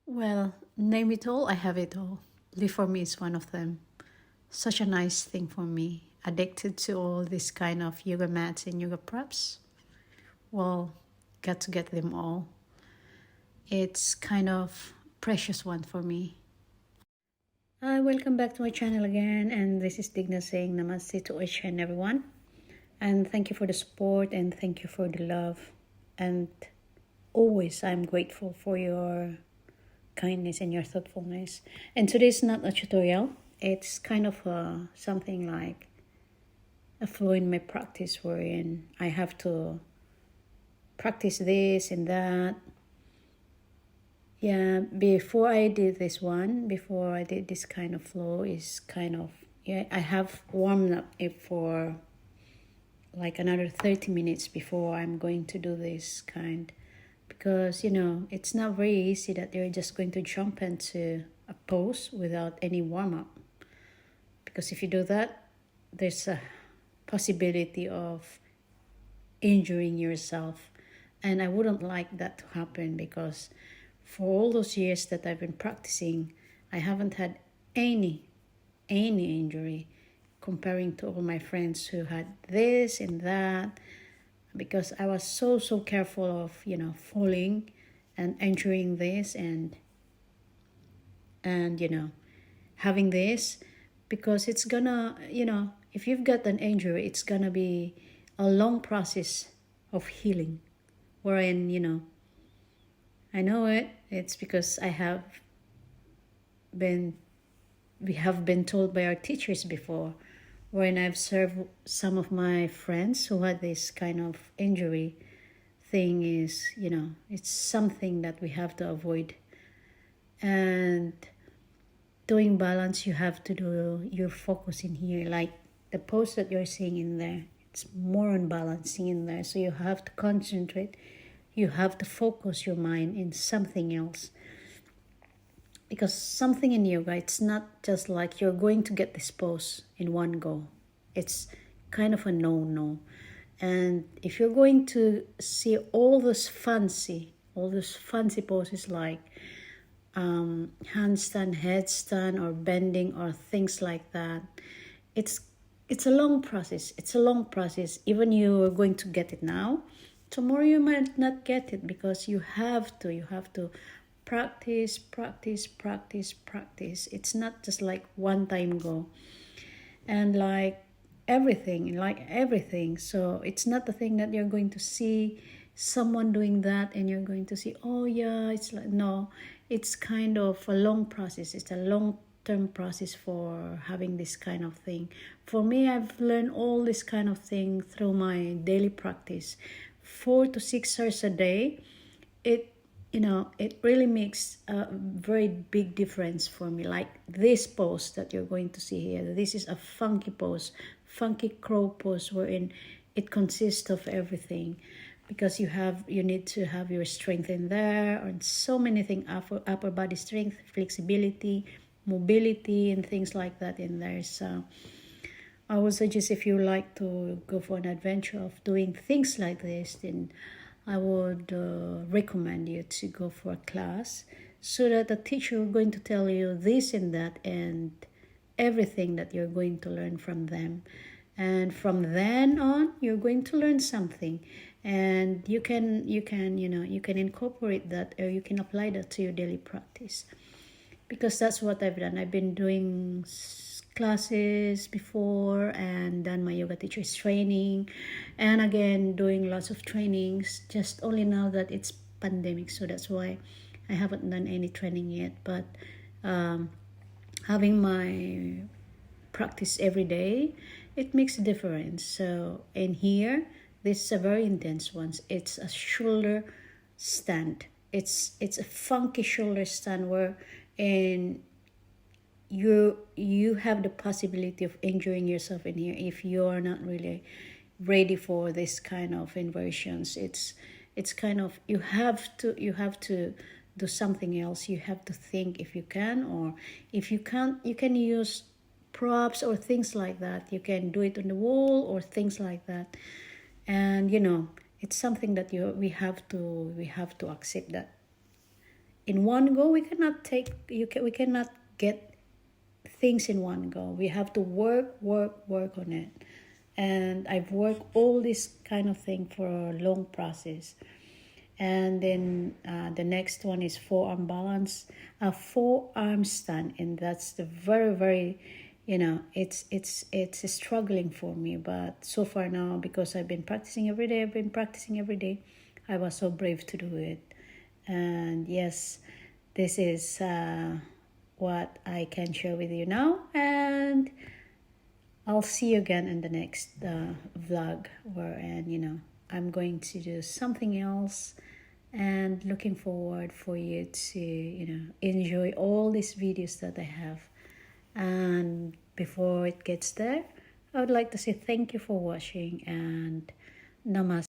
Well, name it all, I have it all. Live for me is one of them. Such a nice thing for me. Addicted to all this kind of yoga mats and yoga props. Well, got to get them all. It's kind of precious one for me. Welcome back to my channel again, and this is Digna saying namaste to each and everyone. And thank you for the support and thank you for the love. And always I'm grateful for your kindness and your thoughtfulness. And today is not a tutorial. It's kind of something like a flow in my practice wherein I have to practice this and that. Yeah, before I did this kind of flow is kind of, yeah, I have warmed up it for like another 30 minutes before I'm going to do this kind, because it's not very easy that you're just going to jump into a pose without any warm-up, because if you do that, there's a possibility of injuring yourself, and I wouldn't like that to happen, because for all those years that I've been practicing, I haven't had any injury, comparing to all my friends who had this and that, because I was so careful of falling and injuring this and having this, because it's gonna, if you've got an injury, it's gonna be a long process of healing, wherein I know it's because we have been told by our teachers before, when I've served some of my friends who had this kind of injury. Thing is, it's something that we have to avoid. And doing balance, you have to do your focus in here, like the pose that you're seeing in there. It's more on balancing in there, so you have to concentrate. You have to focus your mind in something else, because something in yoga, it's not just like you're going to get this pose in one go. It's kind of a no. And if you're going to see all those fancy poses like handstand, headstand, or bending, or things like that, it's a long process. Even you are going to get it now, tomorrow you might not get it, because you have to practice. It's not just like one time go. And like everything, so it's not the thing that you're going to see someone doing that and you're going to see, oh yeah, it's like, no, it's kind of a long process. It's a long term process for having this kind of thing. For me, I've learned all this kind of thing through my daily practice. 4 to 6 hours a day, it really makes a very big difference for me. Like this pose that you're going to see here, this is a funky pose, funky crow pose, wherein it consists of everything, because you need to have your strength in there, and so many things, upper body strength, flexibility, mobility, and things like that in there. So I would suggest, if you like to go for an adventure of doing things like this, then I would recommend you to go for a class, so that the teacher is going to tell you this and that and everything that you're going to learn from them. And from then on, you're going to learn something, and you can incorporate that, or you can apply that to your daily practice, because that's what I've done. I've been doing classes before, and done my yoga teachers training, and again doing lots of trainings, just only now that it's pandemic, so that's why I haven't done any training yet. But having my practice every day, it makes a difference. So in here, this is a very intense one. It's a shoulder stand. It's a funky shoulder stand, where and you have the possibility of injuring yourself in here if you are not really ready for this kind of inversions. It's kind of, you have to do something else. You have to think, if you can, or if you can't, you can use props or things like that. You can do it on the wall or things like that. And it's something that we have to accept, that in one go. We cannot take we cannot get things in one go. We have to work on it. And I've worked all this kind of thing for a long process. And then the next one is forearm balance, a forearm stand, and that's the very, it's struggling for me. But so far now, because I've been practicing every day, I was so brave to do it. And yes, this is what I can share with you now, and I'll see you again in the next vlog, wherein I'm going to do something else, and looking forward for you to enjoy all these videos that I have. And before it gets there, I would like to say thank you for watching, and namaste.